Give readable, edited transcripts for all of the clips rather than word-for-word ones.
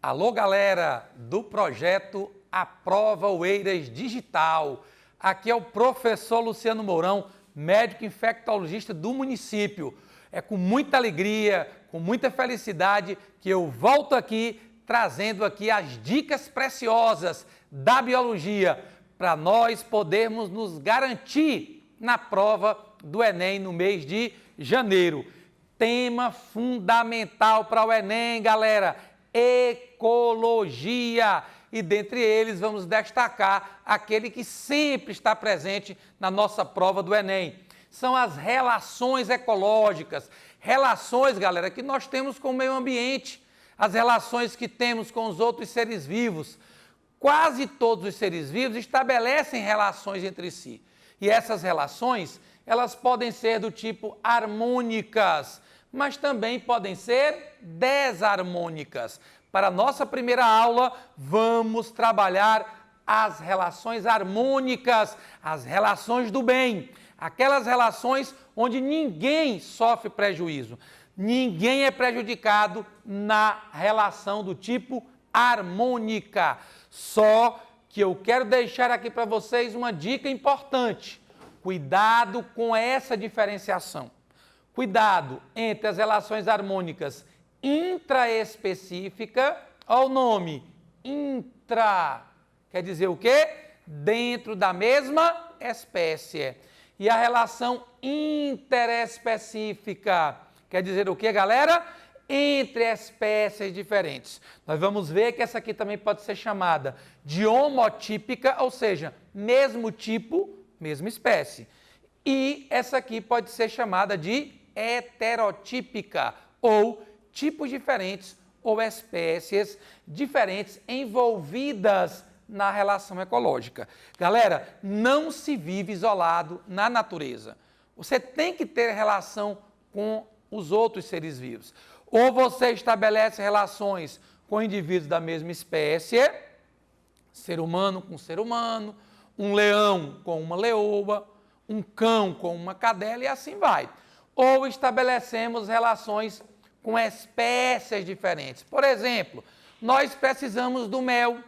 Alô, galera do projeto Aprova Oeiras Digital. Aqui é o professor Luciano Mourão, médico infectologista do município. É com muita alegria, com muita felicidade que eu volto aqui trazendo aqui as dicas preciosas da biologia para nós podermos nos garantir na prova do Enem no mês de janeiro. Tema fundamental para o Enem, galera, ecologia. E dentre eles vamos destacar aquele que sempre está presente na nossa prova do Enem. São as relações ecológicas. Relações, galera, que nós temos com o meio ambiente. As relações que temos com os outros seres vivos. Quase todos os seres vivos estabelecem relações entre si. E essas relações, elas podem ser do tipo harmônicas, mas também podem ser desarmônicas. Para a nossa primeira aula, vamos trabalhar as relações harmônicas, as relações do bem, aquelas relações onde ninguém sofre prejuízo, ninguém é prejudicado na relação do tipo harmônica. Só que eu quero deixar aqui para vocês uma dica importante. Cuidado com essa diferenciação. Cuidado entre as relações harmônicas intraespecífica, olha o nome, intra, quer dizer o quê? Dentro da mesma espécie. E a relação interespecífica, quer dizer o quê, galera? Entre espécies diferentes. Nós vamos ver que essa aqui também pode ser chamada de homotípica, ou seja, mesmo tipo, mesma espécie. E essa aqui pode ser chamada de heterotípica, ou tipos diferentes ou espécies diferentes envolvidas na relação ecológica. Galera, não se vive isolado na natureza. Você tem que ter relação com os outros seres vivos. Ou você estabelece relações com indivíduos da mesma espécie, ser humano com ser humano, um leão com uma leoa, um cão com uma cadela e assim vai. Ou estabelecemos relações com espécies diferentes. Por exemplo, nós precisamos do mel.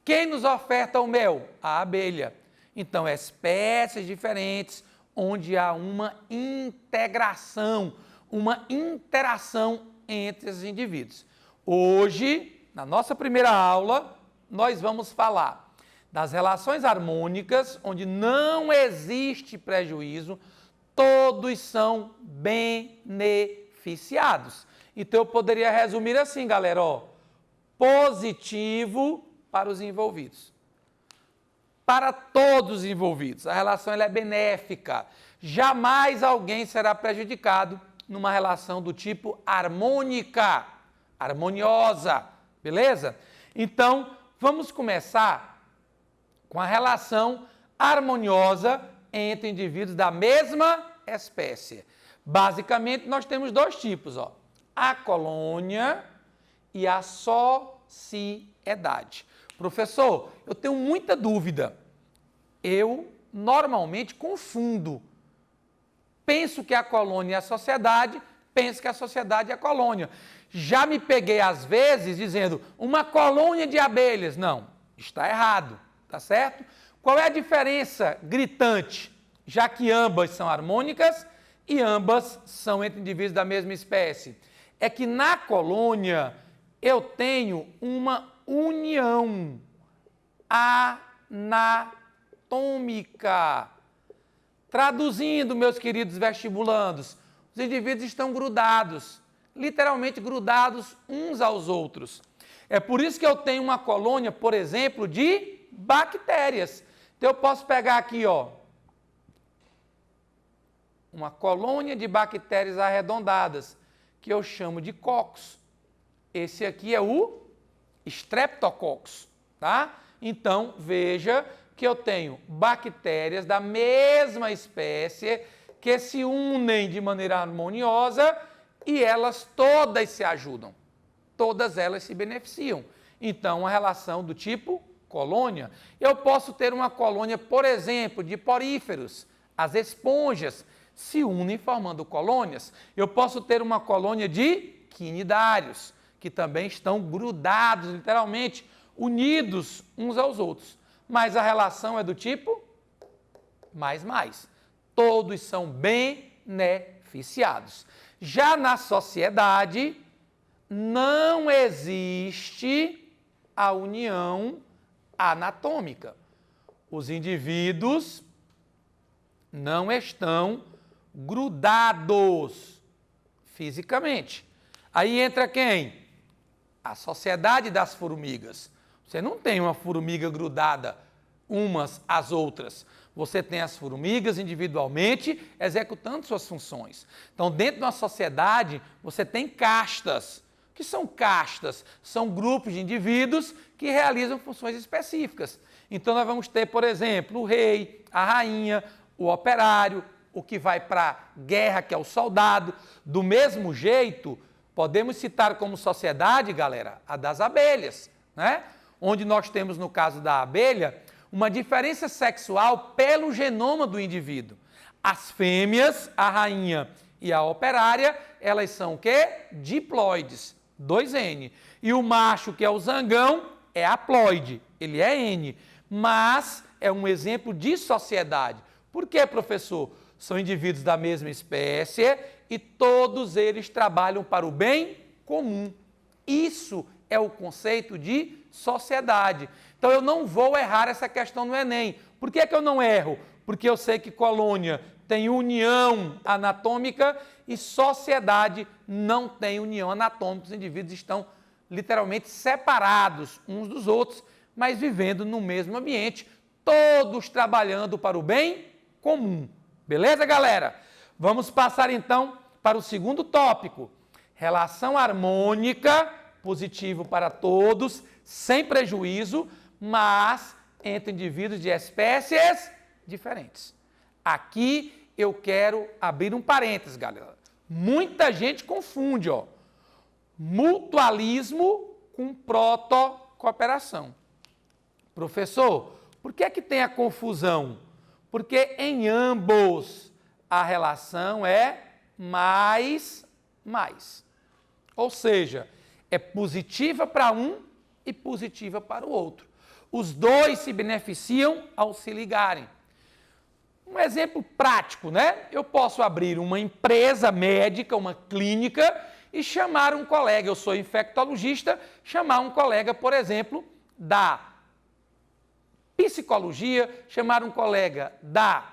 Quem nos oferta o mel? A abelha. Então, espécies diferentes, onde há uma integração, uma interação entre os indivíduos. Hoje, na nossa primeira aula, nós vamos falar das relações harmônicas, onde não existe prejuízo, todos são beneficiados. Então, eu poderia resumir assim, galera, ó, positivo para os envolvidos. Para todos os envolvidos, a relação ela é benéfica. Jamais alguém será prejudicado numa relação do tipo harmônica, harmoniosa, beleza? Então, vamos começar com a relação harmoniosa entre indivíduos da mesma espécie. Basicamente, nós temos dois tipos, ó. A colônia e a sociedade. Professor, eu tenho muita dúvida. Eu normalmente confundo. Penso que a colônia é a sociedade, penso que a sociedade é a colônia. Já me peguei às vezes dizendo uma colônia de abelhas. Não, está errado, tá certo? Qual é a diferença gritante? Já que ambas são harmônicas e ambas são entre indivíduos da mesma espécie. É que na colônia eu tenho uma união anatômica. Traduzindo, meus queridos vestibulandos, os indivíduos estão grudados, literalmente grudados uns aos outros. É por isso que eu tenho uma colônia, por exemplo, de bactérias. Então eu posso pegar aqui, ó, uma colônia de bactérias arredondadas, que eu chamo de cocos. Esse aqui é o Streptococcus, tá? Então, veja que eu tenho bactérias da mesma espécie que se unem de maneira harmoniosa e elas todas se ajudam. Todas elas se beneficiam. Então, uma relação do tipo colônia. Eu posso ter uma colônia, por exemplo, de poríferos. As esponjas se unem formando colônias. Eu posso ter uma colônia de quinidários, que também estão grudados, literalmente, unidos uns aos outros. Mas a relação é do tipo mais. Todos são beneficiados. Já na sociedade, não existe a união anatômica. Os indivíduos não estão grudados fisicamente. Aí entra quem? A sociedade das formigas. Você não tem uma formiga grudada umas às outras. Você tem as formigas individualmente executando suas funções. Então, dentro de uma sociedade, você tem castas. O que são castas? São grupos de indivíduos que realizam funções específicas. Então, nós vamos ter, por exemplo, o rei, a rainha, o operário, o que vai para a guerra, que é o soldado. Do mesmo jeito, podemos citar como sociedade, galera, a das abelhas, né? Onde nós temos, no caso da abelha, uma diferença sexual pelo genoma do indivíduo. As fêmeas, a rainha e a operária, elas são o quê? Diploides, 2N. E o macho, que é o zangão, é haploide, ele é N. Mas é um exemplo de sociedade. Por quê, professor? São indivíduos da mesma espécie e todos eles trabalham para o bem comum. Isso é o conceito de sociedade. Então, eu não vou errar essa questão no Enem. Por que eu não erro? Porque eu sei que colônia tem união anatômica e sociedade não tem união anatômica. Os indivíduos estão literalmente separados uns dos outros, mas vivendo no mesmo ambiente, todos trabalhando para o bem comum. Beleza, galera? Vamos passar então para o segundo tópico. Relação harmônica, positivo para todos, sem prejuízo, mas entre indivíduos de espécies diferentes. Aqui eu quero abrir um parênteses, galera. Muita gente confunde, mutualismo com protocooperação. Professor, por que tem a confusão? Porque em ambos a relação é mais. Ou seja, é positiva para um e positiva para o outro. Os dois se beneficiam ao se ligarem. Um exemplo prático, né? Eu posso abrir uma empresa médica, uma clínica, e chamar um colega, eu sou infectologista, chamar um colega, por exemplo, da psicologia, chamar um colega da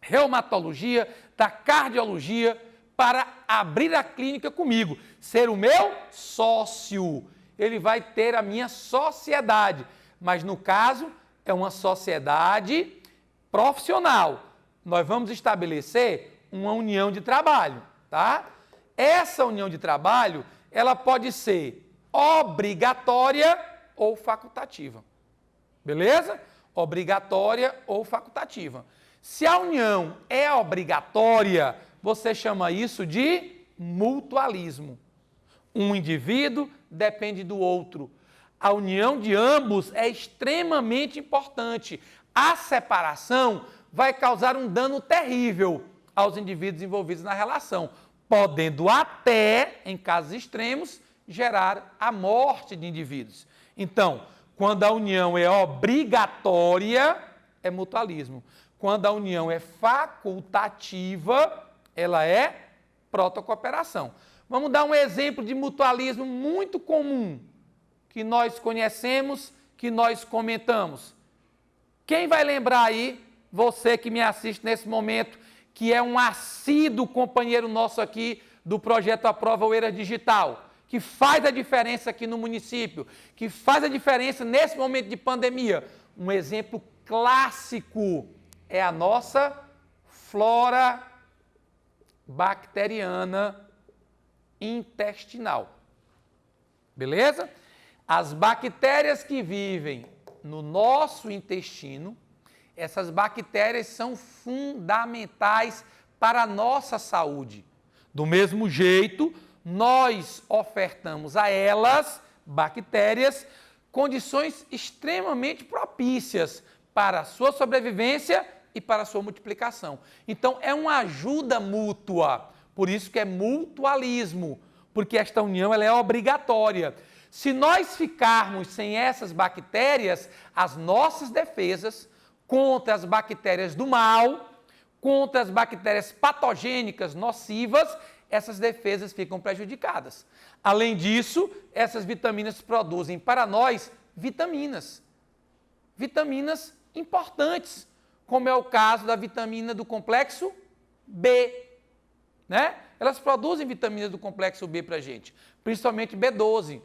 reumatologia, da cardiologia, para abrir a clínica comigo, ser o meu sócio. Ele vai ter a minha sociedade, mas no caso é uma sociedade profissional. Nós vamos estabelecer uma união de trabalho, tá? Essa união de trabalho, ela pode ser obrigatória ou facultativa. Beleza? Obrigatória ou facultativa. Se a união é obrigatória, você chama isso de mutualismo. Um indivíduo depende do outro. A união de ambos é extremamente importante. A separação vai causar um dano terrível aos indivíduos envolvidos na relação, podendo até, em casos extremos, gerar a morte de indivíduos. Então, quando a união é obrigatória, é mutualismo. Quando a união é facultativa, ela é protocooperação. Vamos dar um exemplo de mutualismo muito comum, que nós conhecemos, que nós comentamos. Quem vai lembrar aí, você que me assiste nesse momento, que é um assíduo companheiro nosso aqui do projeto Aprova Oeiras Digital, que faz a diferença aqui no município, que faz a diferença nesse momento de pandemia. Um exemplo clássico é a nossa flora bacteriana intestinal. Beleza? As bactérias que vivem no nosso intestino, essas bactérias são fundamentais para a nossa saúde. Do mesmo jeito, nós ofertamos a elas, bactérias, condições extremamente propícias para a sua sobrevivência e para a sua multiplicação. Então, é uma ajuda mútua, por isso que é mutualismo. porque esta união ela é obrigatória. Se nós ficarmos sem essas bactérias, as nossas defesas contra as bactérias do mal, contra as bactérias patogênicas nocivas, essas defesas ficam prejudicadas. Além disso, essas vitaminas produzem para nós vitaminas importantes, como é o caso da vitamina do complexo B, né? Elas produzem vitaminas do complexo B para a gente, principalmente B12.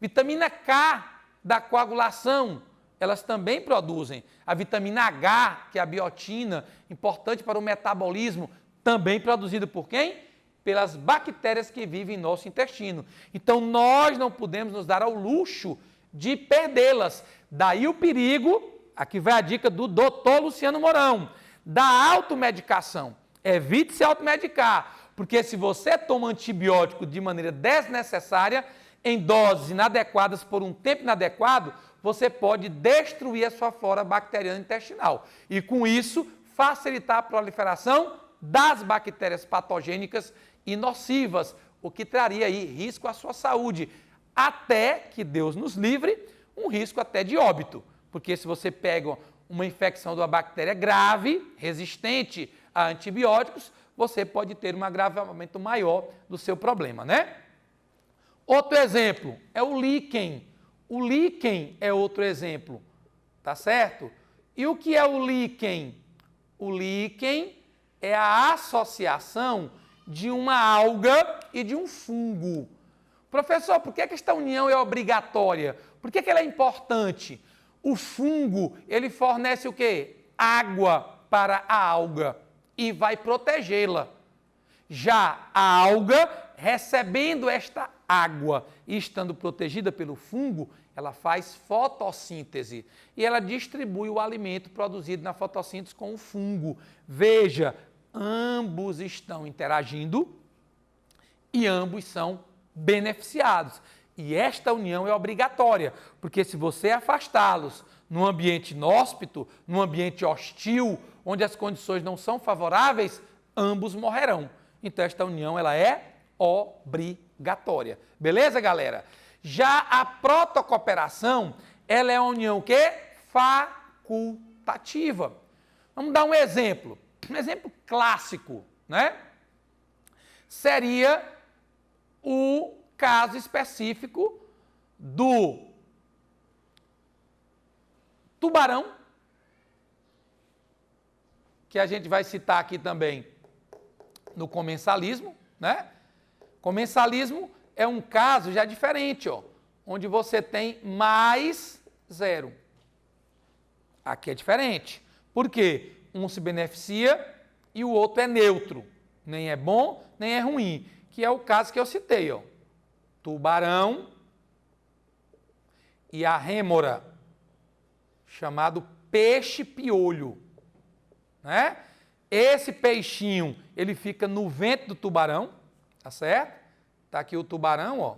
Vitamina K da coagulação, elas também produzem. A vitamina H, que é a biotina, importante para o metabolismo, também produzida por quem? Pelas bactérias que vivem em nosso intestino. Então, nós não podemos nos dar ao luxo de perdê-las. Daí o perigo, aqui vai a dica do Dr. Luciano Mourão, da automedicação. Evite se automedicar, porque se você toma antibiótico de maneira desnecessária, em doses inadequadas por um tempo inadequado, você pode destruir a sua flora bacteriana intestinal. E com isso, facilitar a proliferação das bactérias patogênicas e nocivas, o que traria aí risco à sua saúde, até que Deus nos livre, um risco até de óbito. Porque se você pega uma infecção de uma bactéria grave, resistente a antibióticos, você pode ter um agravamento maior do seu problema, né? Outro exemplo é o líquen. O líquen é outro exemplo, tá certo? E o que é o líquen? O líquen é a associação de uma alga e de um fungo. Professor, por que esta união é obrigatória? Por que ela é importante? O fungo, ele fornece o quê? Água para a alga e vai protegê-la. Já a alga, recebendo esta água e estando protegida pelo fungo, ela faz fotossíntese e ela distribui o alimento produzido na fotossíntese com o fungo. Veja, ambos estão interagindo e ambos são beneficiados. E esta união é obrigatória, porque se você afastá-los num ambiente inóspito, num ambiente hostil, onde as condições não são favoráveis, ambos morrerão. Então esta união ela é obrigatória. Beleza, galera? Já a protocooperação, ela é uma união o quê? Facultativa. Vamos dar um exemplo clássico, né? Seria o caso específico do tubarão, que a gente vai citar aqui também no comensalismo, né? Comensalismo é um caso já diferente, ó, onde você tem mais 0. Aqui é diferente. Por quê? Um se beneficia e o outro é neutro. Nem é bom, nem é ruim. Que é o caso que eu citei, ó. Tubarão e a rêmora, chamado peixe-piolho, né? Esse peixinho, ele fica no ventre do tubarão, tá certo? Tá aqui o tubarão, ó.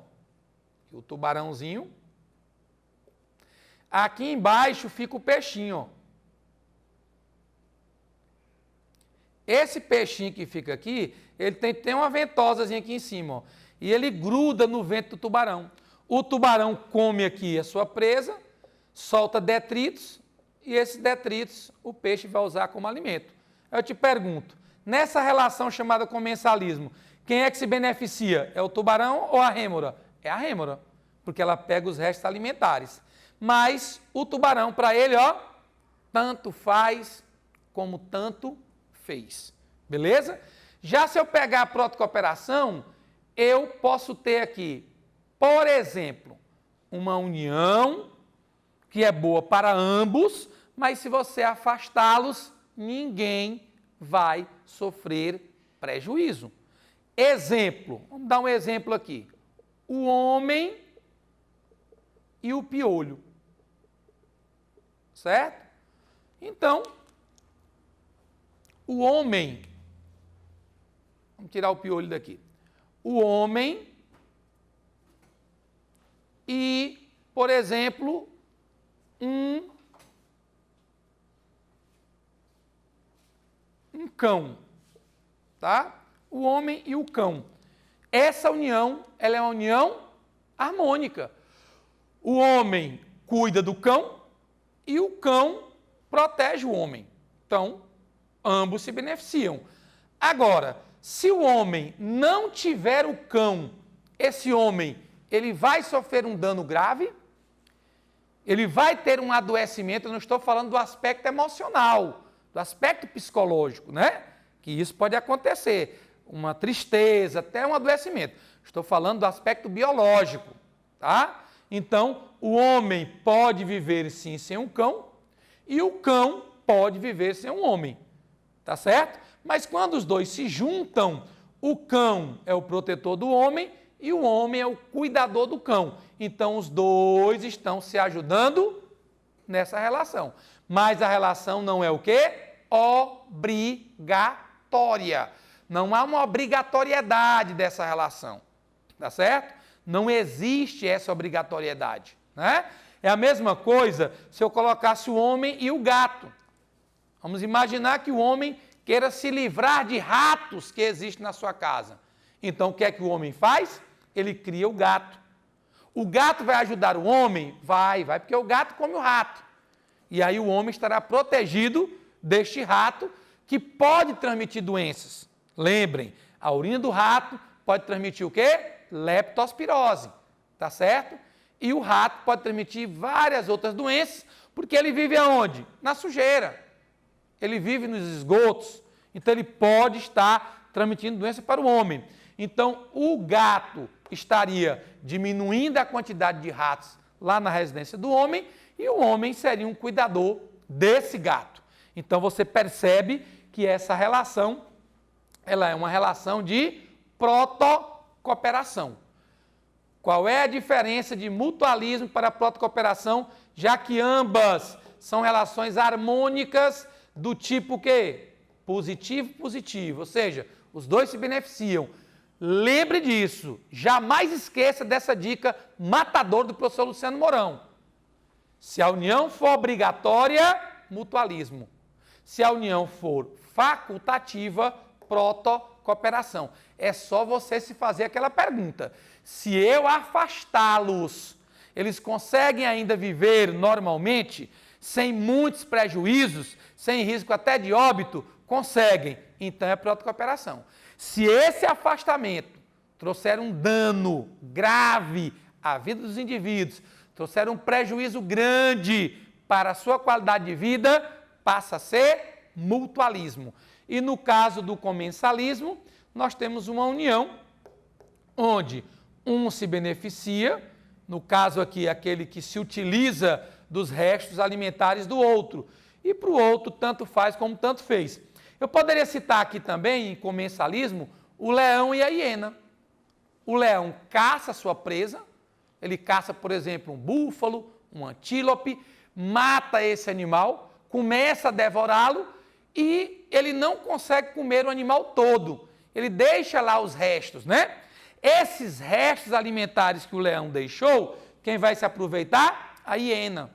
Aqui o tubarãozinho. Aqui embaixo fica o peixinho, ó. Esse peixinho que fica aqui, ele tem uma ventosazinha aqui em cima, ó. E ele gruda no ventre do tubarão. O tubarão come aqui a sua presa, solta detritos, e esses detritos o peixe vai usar como alimento. Eu te pergunto, nessa relação chamada comensalismo, quem é que se beneficia? É o tubarão ou a rêmora? É a rêmora, porque ela pega os restos alimentares. Mas o tubarão, para ele, ó, tanto faz como tanto fez. Beleza? Já se eu pegar a protocooperação, eu posso ter aqui, por exemplo, uma união que é boa para ambos, mas se você afastá-los, ninguém vai sofrer prejuízo. Exemplo, vamos dar um exemplo aqui. O homem e o piolho. Certo? Então, o homem, vamos tirar o piolho daqui. O homem e, por exemplo, um cão, tá? O homem e o cão. essa união, ela é uma união harmônica. O homem cuida do cão e o cão protege o homem. Então, ambos se beneficiam. Agora, se o homem não tiver o cão, esse homem, ele vai sofrer um dano grave, ele vai ter um adoecimento, eu não estou falando do aspecto emocional, do aspecto psicológico, né? Que isso pode acontecer, uma tristeza, até um adoecimento. Estou falando do aspecto biológico, tá? Então, o homem pode viver sim sem um cão e o cão pode viver sem um homem, tá certo? Mas quando os dois se juntam, o cão é o protetor do homem e o homem é o cuidador do cão. Então, os dois estão se ajudando nessa relação. Mas a relação não é o quê? Obrigatória. Não há uma obrigatoriedade dessa relação, tá certo? Não existe essa obrigatoriedade, né? É a mesma coisa se eu colocasse o homem e o gato. Vamos imaginar que o homem queira se livrar de ratos que existem na sua casa. Então, o que é que o homem faz? Ele cria o gato. O gato vai ajudar o homem? Vai, porque o gato come o rato. E aí o homem estará protegido deste rato que pode transmitir doenças. Lembrem, a urina do rato pode transmitir o quê? Leptospirose, tá certo? E o rato pode transmitir várias outras doenças, porque ele vive aonde? Na sujeira. Ele vive nos esgotos, então ele pode estar transmitindo doença para o homem. Então, o gato estaria diminuindo a quantidade de ratos lá na residência do homem e o homem seria um cuidador desse gato. Então, você percebe que essa relação, ela é uma relação de protocooperação. Qual é a diferença de mutualismo para protocooperação, já que ambas são relações harmônicas do tipo que? Positivo-positivo, ou seja, os dois se beneficiam. Lembre disso, jamais esqueça dessa dica matadora do professor Luciano Mourão. Se a união for obrigatória, mutualismo. Se a união for facultativa, protocooperação. É só você se fazer aquela pergunta. Se eu afastá-los, eles conseguem ainda viver normalmente, sem muitos prejuízos, sem risco até de óbito? Conseguem. Então é protocooperação. Se esse afastamento trouxer um dano grave à vida dos indivíduos, trouxer um prejuízo grande para a sua qualidade de vida, passa a ser mutualismo. E no caso do comensalismo, nós temos uma união onde um se beneficia, no caso aqui, aquele que se utiliza dos restos alimentares do outro, e para o outro tanto faz como tanto fez. Eu poderia citar aqui também, em comensalismo, o leão e a hiena. O leão caça a sua presa, ele caça, por exemplo, um búfalo, um antílope, mata esse animal, começa a devorá-lo e ele não consegue comer o animal todo. Ele deixa lá os restos, né? Esses restos alimentares que o leão deixou, quem vai se aproveitar? A hiena.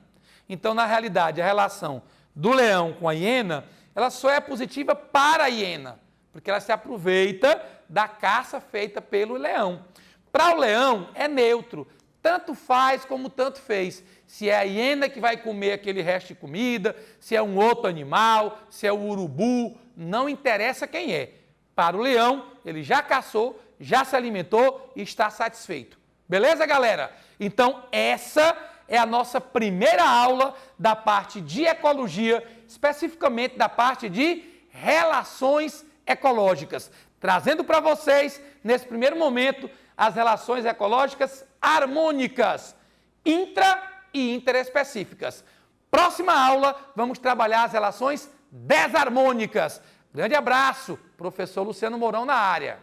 Então, na realidade, a relação do leão com a hiena, ela só é positiva para a hiena, porque ela se aproveita da caça feita pelo leão. Para o leão, é neutro, tanto faz como tanto fez. Se é a hiena que vai comer aquele resto de comida, se é um outro animal, se é o urubu, não interessa quem é. Para o leão, ele já caçou, já se alimentou e está satisfeito. Beleza, galera? Então, essa é a nossa primeira aula da parte de ecologia, especificamente da parte de relações ecológicas, trazendo para vocês, nesse primeiro momento, as relações ecológicas harmônicas, intra e interespecíficas. Próxima aula, vamos trabalhar as relações desarmônicas. Grande abraço, professor Luciano Mourão na área.